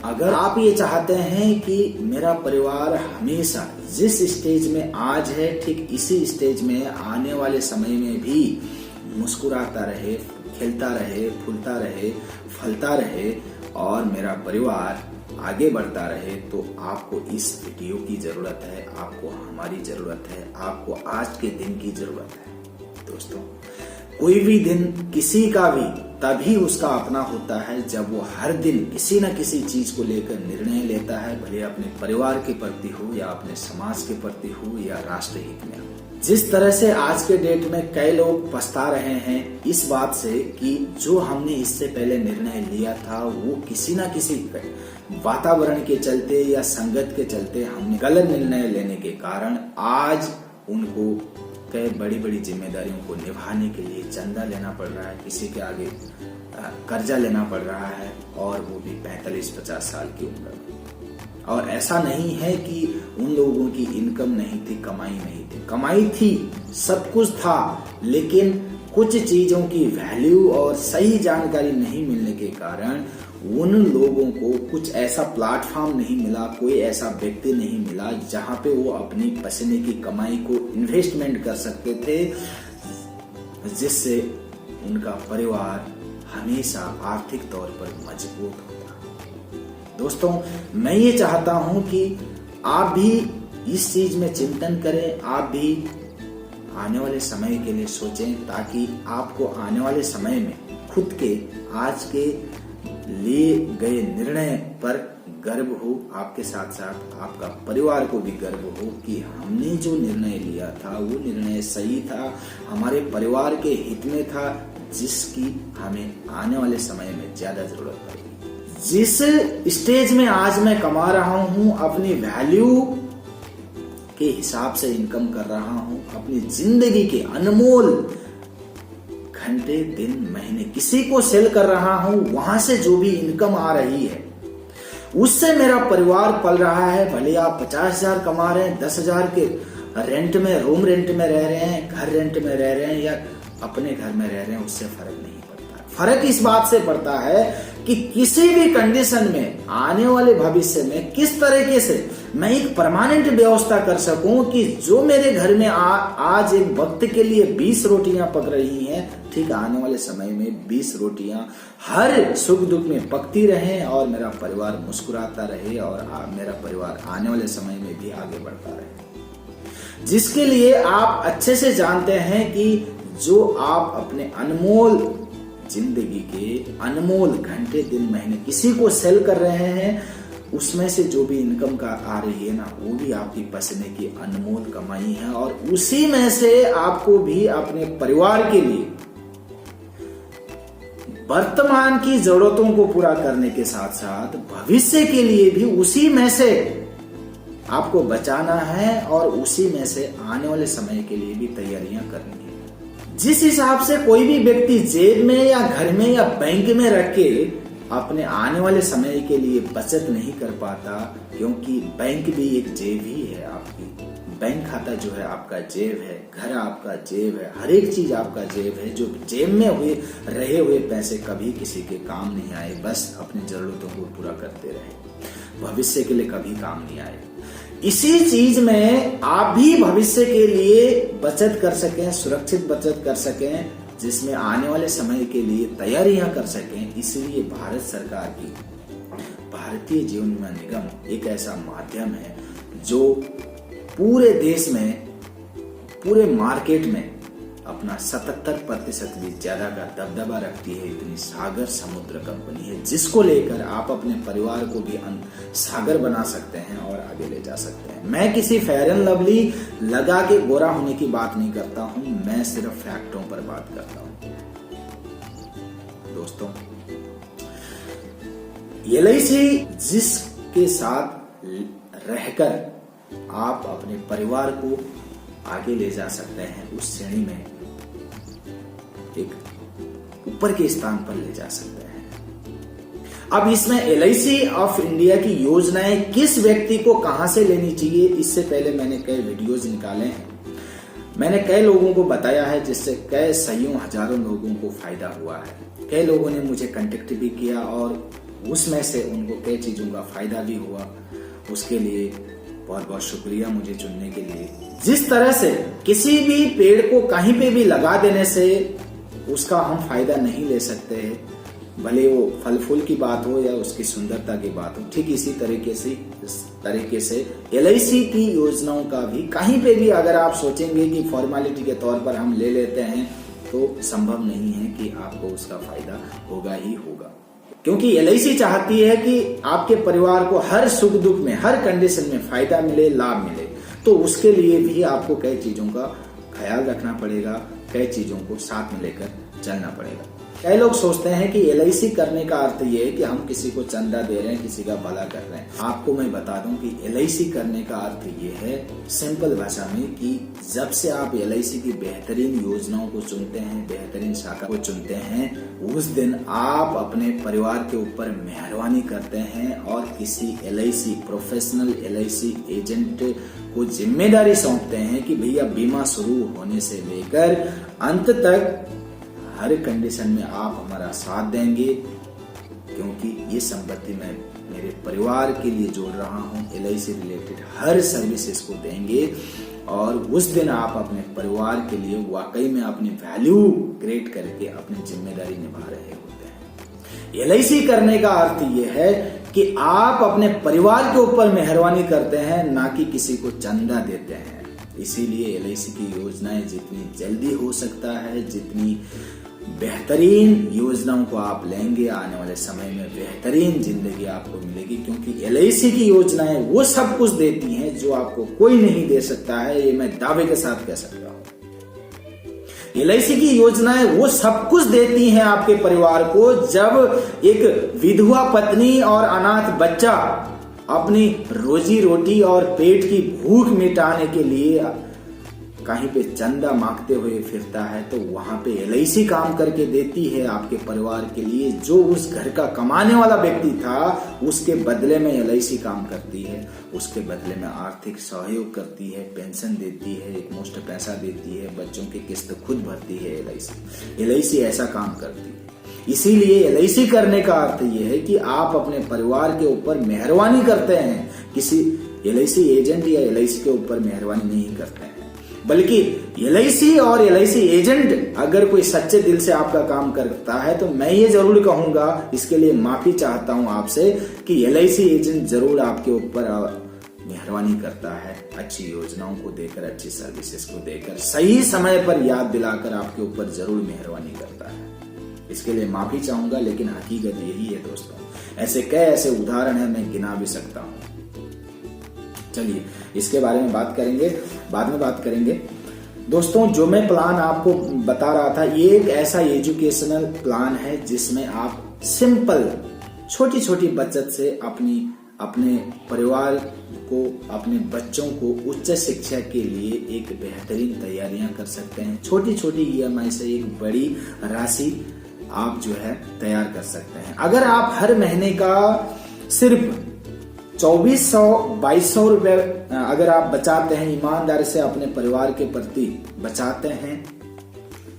अगर आप ये चाहते हैं कि मेरा परिवार हमेशा जिस स्टेज में आज है ठीक इसी स्टेज में आने वाले समय में भी मुस्कुराता रहे, खिलता रहे, फूलता रहे, फलता रहे और मेरा परिवार आगे बढ़ता रहे, तो आपको इस वीडियो की जरूरत है, आपको हमारी जरूरत है, आपको आज के दिन की जरूरत है। दोस्तों, कोई भी दिन किसी का भी तभी उसका अपना होता है जब वो हर दिन किसी न किसी चीज को लेकर निर्णय लेता है, भले अपने परिवार के प्रति हो या अपने समाज के प्रति हो या राष्ट्र हित में हो। जिस तरह से आज के डेट में कई लोग पछता रहे हैं इस बात से कि जो हमने इससे पहले निर्णय लिया था वो किसी न किसी वातावरण के चलते या संगत के चलते हमने गलत निर्णय लेने के कारण आज उनको कई बड़ी बड़ी जिम्मेदारियों को निभाने के लिए चंदा लेना पड़ रहा है, किसी के आगे कर्जा लेना पड़ रहा है, और वो भी 45-50 साल की उम्र में। और ऐसा नहीं है कि उन लोगों की इनकम नहीं थी, कमाई नहीं थी, कमाई थी, सब कुछ था, लेकिन कुछ चीजों की वैल्यू और सही जानकारी नहीं मिलने के कारण उन लोगों को कुछ ऐसा प्लेटफॉर्म नहीं मिला, कोई ऐसा व्यक्ति नहीं मिला जहां पे वो अपनी पसीने की कमाई को इन्वेस्टमेंट कर सकते थे, जिससे उनका परिवार हमेशा आर्थिक तौर पर मजबूत होता। दोस्तों, मैं ये चाहता हूं कि आप भी इस चीज में चिंतन करें, आप भी आने वाले समय के लिए सोचें, ताकि आपको आने वाले समय में खुद के आज के लिए गए निर्णय पर गर्व हो, आपके साथ साथ आपका परिवार को भी गर्व हो कि हमने जो निर्णय लिया था वो निर्णय सही था, हमारे परिवार के हित में था, जिसकी हमें आने वाले समय में ज्यादा जरूरत पड़ेगी। जिस स्टेज में आज मैं कमा रहा हूं, अपनी वैल्यू के हिसाब से इनकम कर रहा हूं, अपनी जिंदगी के अनमोल घंटे, दिन, महीने किसी को सेल कर रहा हूं, वहां से जो भी इनकम आ रही है उससे मेरा परिवार पल रहा है। भले आप 50,000 कमा रहे हैं, 10,000 के रेंट में, रूम रेंट में रह रहे हैं, घर रेंट में रह रहे हैं या अपने घर में रह रहे हैं, उससे फर्क नहीं पड़ता। फर्क इस बात से पड़ता है कि किसी भी कंडीशन में आने वाले भविष्य में किस तरीके से मैं एक परमानेंट व्यवस्था कर सकूं कि जो मेरे घर में आज एक वक्त के लिए 20 रोटियां पक रही हैं, ठीक आने वाले समय में 20 रोटियां हर सुख दुख में पकती रहें और मेरा परिवार मुस्कुराता रहे और मेरा परिवार आने वाले समय में भी आगे बढ़ता रहे। जिसके लिए आप अच्छे से जानते हैं कि जो आप अपने अनमोल जिंदगी के अनमोल घंटे, दिन, महीने किसी को सेल कर रहे हैं, उसमें से जो भी इनकम का आ रही है ना, वो भी आपकी पसीने की अनमोल कमाई है, और उसी में से आपको भी अपने परिवार के लिए वर्तमान की जरूरतों को पूरा करने के साथ साथ भविष्य के लिए भी उसी में से आपको बचाना है और उसी में से आने वाले समय के लिए भी तैयारियां करनी है। जिस हिसाब से कोई भी व्यक्ति जेब में या घर में या बैंक में रख के अपने आने वाले समय के लिए बचत नहीं कर पाता, क्योंकि बैंक भी एक जेब ही है आपकी। बैंक खाता जो है आपका जेब है, घर आपका जेब है, हर एक चीज आपका जेब है। जो जेब में रहे हुए पैसे कभी किसी के काम नहीं आए, बस अपनी जरूरतों को पूरा करते रहे, भविष्य के लिए कभी काम नहीं आए। इसी चीज में आप भी भविष्य के लिए बचत कर सकें, सुरक्षित बचत कर सकें, जिसमें आने वाले समय के लिए तैयारियां कर सकें। इसलिए भारत सरकार की भारतीय जीवन बीमा निगम एक ऐसा माध्यम है जो पूरे देश में, पूरे मार्केट में अपना 77% भी ज्यादा का दबदबा रखती है। इतनी सागर समुद्र कंपनी है, जिसको लेकर आप अपने परिवार को भी सागर बना सकते हैं और आगे ले जा सकते हैं। मैं किसी फेयर एंड लवली लगा के गोरा होने की बात नहीं करता हूं, मैं सिर्फ फैक्टों पर बात करता हूं। दोस्तों, LIC जिसके साथ रहकर आप अपने परिवार को आगे ले जा सकते हैं, उस श्रेणी में एक ऊपर के स्थान पर ले जा सकते हैं। अब इसमें LIC ऑफ इंडिया की योजनाएं किस व्यक्ति को कहां से लेनी चाहिए, इससे पहले मैंने कई वीडियोस निकाले हैं, मैंने कई लोगों को बताया है, जिससे कई सैयों हजारों लोगों को फायदा हुआ है। कई लोगों ने मुझे कांटेक्ट भी किया और उसमें से उनको कई चीजों का फायदा भी हुआ। उसके लिए बहुत बहुत शुक्रिया मुझे चुनने के लिए। जिस तरह से किसी भी पेड़ को कहीं पे भी लगा देने से उसका हम फायदा नहीं ले सकते हैं, भले वो फल फूल की बात हो या उसकी सुंदरता की बात हो, ठीक इसी तरीके से LIC की योजनाओं का भी कहीं पे भी अगर आप सोचेंगे कि फॉर्मेलिटी के तौर पर हम ले लेते हैं तो संभव नहीं है कि आपको उसका फायदा होगा ही होगा। क्योंकि LIC चाहती है कि आपके परिवार को हर सुख दुख में, हर कंडीशन में फायदा मिले, लाभ मिले। तो उसके लिए भी आपको कई चीजों का ख्याल रखना पड़ेगा, कई चीजों को साथ में लेकर चलना पड़ेगा। कई लोग सोचते हैं कि LIC करने का अर्थ ये है कि हम किसी को चंदा दे रहे हैं, किसी का भला कर रहे हैं। आपको मैं बता दूं कि LIC करने का अर्थ ये है, सिंपल भाषा में, कि जब से आप LIC की बेहतरीन योजनाओं को चुनते हैं, बेहतरीन शाखा को चुनते हैं, उस दिन आप अपने परिवार के ऊपर मेहरबानी करते हैं और किसी LIC प्रोफेशनल LIC एजेंट को जिम्मेदारी सौंपते हैं कि भैया बीमा शुरू होने से लेकर अंत तक हर कंडीशन में आप हमारा साथ देंगे, क्योंकि ये संपत्ति मैं मेरे परिवार के लिए जोड़ रहा हूँ। LIC रिलेटेड हर सर्विसेज को देंगे और उस दिन आप अपने परिवार के लिए वाकई में अपनी वैल्यू क्रिएट करके अपनी जिम्मेदारी निभा रहे होते हैं। LIC करने का अर्थ ये है कि आप अपने परिवार के ऊपर मेहरबानी करते हैं, ना कि किसी को चंदा देते हैं। इसीलिए LIC की योजनाएं जितनी जल्दी हो सकता है, जितनी बेहतरीन योजनाओं को आप लेंगे, आने वाले समय में बेहतरीन जिंदगी आपको मिलेगी। क्योंकि LIC की योजनाएं वो सब कुछ देती हैं जो आपको कोई नहीं दे सकता है, ये मैं दावे के साथ कह सकता हूँ। LIC की योजनाएं वो सब कुछ देती हैं आपके परिवार को, जब एक विधवा पत्नी और अनाथ बच्चा अपनी रोजी रोटी और पेट की भूख मिटाने के लिए कहीं पे चंदा मांगते हुए फिरता है, तो वहां पे LIC काम करके देती है आपके परिवार के लिए। जो उस घर का कमाने वाला व्यक्ति था, उसके बदले में LIC काम करती है, उसके बदले में आर्थिक सहयोग करती है, पेंशन देती है, एक मुश्त पैसा देती है, बच्चों की किस्त खुद भरती है। LIC ऐसा काम करती है। इसीलिए LIC करने का अर्थ यह है कि आप अपने परिवार के ऊपर मेहरबानी करते हैं, किसी LIC एजेंट या LIC के ऊपर मेहरबानी नहीं करते हैं, बल्कि LIC और LIC एजेंट अगर कोई सच्चे दिल से आपका काम करता है तो मैं ये जरूर कहूंगा, इसके लिए माफी चाहता हूं आपसे, कि LIC एजेंट जरूर आपके ऊपर मेहरबानी करता है, अच्छी योजनाओं को देकर, अच्छी सर्विसेज को देकर, सही समय पर याद दिलाकर आपके ऊपर जरूर मेहरबानी करता है। इसके लिए माफी चाहूंगा, लेकिन हकीकत यही है दोस्तों। ऐसे कई ऐसे उदाहरण है, मैं गिना भी सकता हूँ। चलिए इसके बारे में बात करेंगे, बाद में बात करेंगे। दोस्तों, जो मैं प्लान आपको बता रहा था, ये एक ऐसा एजुकेशनल प्लान है जिसमें आप सिंपल छोटी छोटी बचत से अपने परिवार को, अपने बच्चों को उच्च शिक्षा के लिए एक बेहतरीन तैयारियां कर सकते हैं। छोटी छोटी EMI से एक बड़ी राशि आप जो है तैयार कर सकते हैं। अगर आप हर महीने का सिर्फ 2400-2200 रुपए अगर आप बचाते हैं, ईमानदारी से अपने परिवार के प्रति बचाते हैं,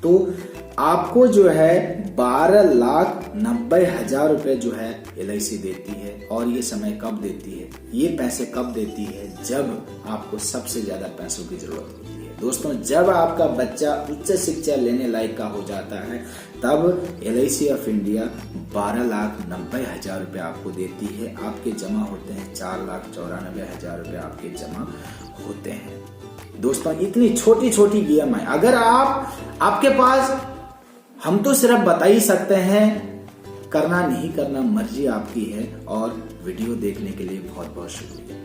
तो आपको जो है 12,90,000 रुपए जो है LIC देती है। और ये समय कब देती है, ये पैसे कब देती है, जब आपको सबसे ज्यादा पैसों की जरूरत होती है। दोस्तों, जब आपका बच्चा उच्च शिक्षा लेने लायक का हो जाता है, तब LIC ऑफ इंडिया 12,90,000 रुपए आपको देती है। आपके जमा होते हैं 4,94,000 रुपए आपके जमा होते हैं। दोस्तों, इतनी छोटी छोटी EMI अगर आपके पास, हम तो सिर्फ बता ही सकते हैं, करना नहीं करना मर्जी आपकी है। और वीडियो देखने के लिए बहुत बहुत शुक्रिया।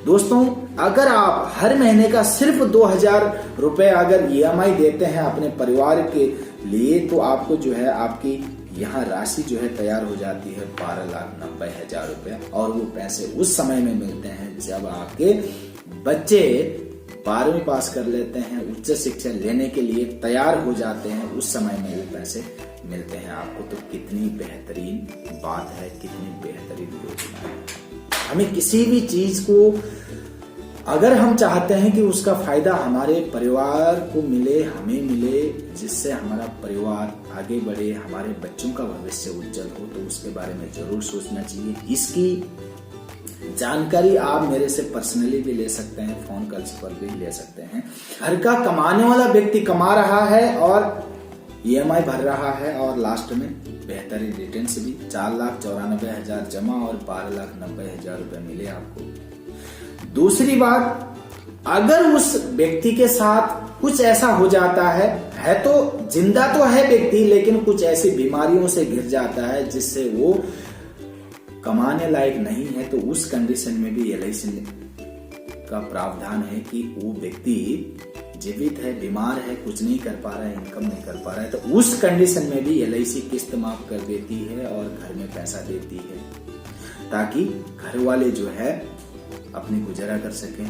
दोस्तों, अगर आप हर महीने का सिर्फ 2,000 रुपए अगर EMI देते हैं अपने परिवार के लिए, तो आपको जो है आपकी यहाँ राशि जो है तैयार हो जाती है 12,90,000 रुपए। और वो पैसे उस समय में मिलते हैं जब आपके बच्चे 12वीं पास कर लेते हैं, उच्च शिक्षा लेने के लिए तैयार हो जाते हैं, उस समय में वो पैसे मिलते हैं आपको। तो कितनी बेहतरीन बात है, कितनी बेहतरीन योजना है। हमें किसी भी चीज को अगर हम चाहते हैं कि उसका फायदा हमारे परिवार को मिले, हमें मिले, जिससे हमारा परिवार आगे बढ़े, हमारे बच्चों का भविष्य उज्जवल हो, तो उसके बारे में जरूर सोचना चाहिए। इसकी जानकारी आप मेरे से पर्सनली भी ले सकते हैं, फोन कॉल्स पर भी ले सकते हैं। घर का कमाने वाला व्यक्ति कमा रहा है और EMI भर रहा है और लास्ट में बेहतरीन रिटर्न्स भी 4,94,000 जमा और 12,90,000 रुपए मिले आपको। दूसरी बात, अगर उस व्यक्ति के साथ कुछ ऐसा हो जाता है तो जिंदा तो है व्यक्ति, लेकिन कुछ ऐसी बीमारियों से घिर जाता है जिससे वो कमाने लायक नहीं है, तो उस कंडीशन में भी LIC का प्रावधान है कि वो व्यक्ति जीवित है, बीमार है, कुछ नहीं कर पा रहा है, इनकम नहीं कर पा रहा है, तो उस कंडीशन में भी LIC किस्त माफ कर देती है और घर में पैसा देती है, ताकि घर वाले जो है अपनी गुजारा कर सकें।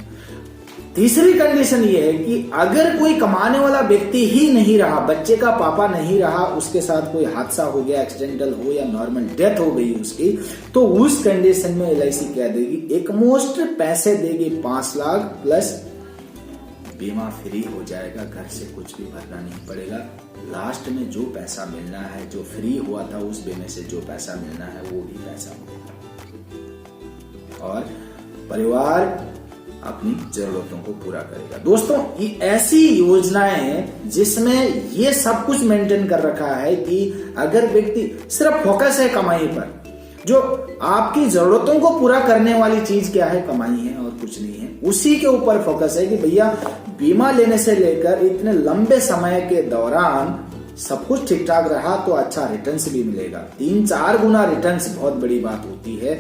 तीसरी कंडीशन ये है कि अगर कोई कमाने वाला व्यक्ति ही नहीं रहा, बच्चे का पापा नहीं रहा, उसके साथ कोई हादसा हो गया, एक्सीडेंटल हो या नॉर्मल डेथ हो गई उसकी, तो उस कंडीशन में LIC क्या देगी, एकमुश्त पैसे देगी 5 लाख प्लस बीमा फ्री हो जाएगा, घर से कुछ भी भरना नहीं पड़ेगा। लास्ट में जो पैसा मिलना है, जो फ्री हुआ था उस बीमे से जो पैसा मिलना है वो भी पैसा मिलेगा और परिवार अपनी जरूरतों को पूरा करेगा। दोस्तों, ये ऐसी योजनाएं हैं जिसमें ये सब कुछ मेंटेन कर रखा है कि अगर व्यक्ति सिर्फ फोकस है कमाई पर, जो आपकी जरूरतों को पूरा करने वाली चीज क्या है, कमाई है और कुछ नहीं है, उसी के ऊपर फोकस है कि भैया बीमा लेने से लेकर इतने लंबे समय के दौरान सब कुछ ठीक ठाक रहा तो अच्छा रिटर्न्स भी मिलेगा। 3-4 गुना रिटर्न्स बहुत बड़ी बात होती है।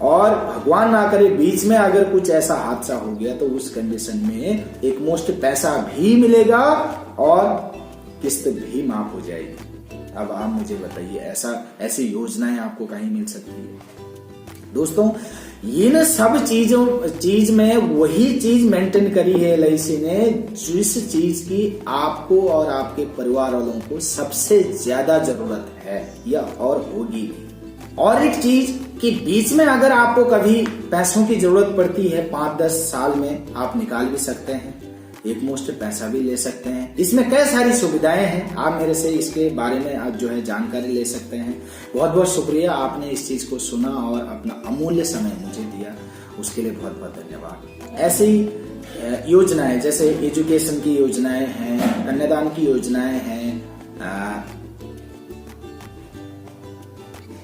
और भगवान ना करे बीच में अगर कुछ ऐसा हादसा हो गया तो उस कंडीशन में एकमुश्त पैसा भी मिलेगा और किस्त भी माफ हो जाएगी। अब आप मुझे बताइए, ऐसी योजनाएं आपको कहीं मिल सकती है? दोस्तों, इन सब चीज में वही चीज मेंटेन करी है LIC ने, जिस चीज की आपको और आपके परिवार वालों को सबसे ज्यादा जरूरत है या और होगी भी। और एक चीज कि बीच में अगर आपको कभी पैसों की जरूरत पड़ती है, 5-10 साल में आप निकाल भी सकते हैं, एकमुश्त पैसा भी ले सकते हैं। इसमें कई सारी सुविधाएं हैं, आप मेरे से इसके बारे में आप जो है जानकारी ले सकते हैं। बहुत बहुत शुक्रिया, आपने इस चीज को सुना और अपना अमूल्य समय मुझे दिया, उसके लिए बहुत बहुत धन्यवाद। ऐसे ही योजनाएं जैसे एजुकेशन की योजनाएं हैं, कन्यादान की योजनाएं हैं,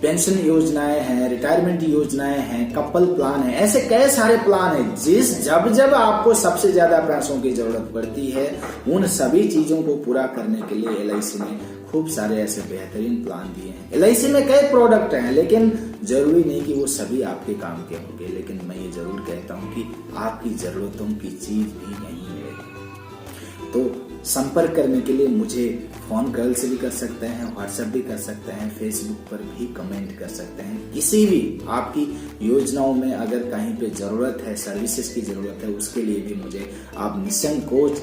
पेंशन योजनाएं हैं, रिटायरमेंट योजनाएं हैं, कपल प्लान है, ऐसे कई सारे प्लान हैं। जब आपको सबसे ज्यादा पैसों की जरूरत पड़ती है, उन सभी चीजों को पूरा करने के लिए LIC ने खूब सारे ऐसे बेहतरीन प्लान दिए हैं। LIC में कई प्रोडक्ट हैं, लेकिन जरूरी नहीं कि वो सभी आपके काम के होंगे, लेकिन मैं ये जरूर कहता हूँ कि आपकी जरूरतों की चीज भी यहीं मिलेगी। तो संपर्क करने के लिए मुझे फोन कॉल से भी कर सकते हैं, व्हाट्सएप भी कर सकते हैं, फेसबुक पर भी कमेंट कर सकते हैं। किसी भी आपकी योजनाओं में अगर कहीं पे जरूरत है, सर्विसेज की जरूरत है, उसके लिए भी मुझे आप निसंकोच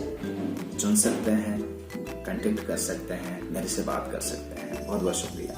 चुन सकते हैं, कांटेक्ट कर सकते हैं, मेरे से बात कर सकते हैं। बहुत बहुत शुक्रिया।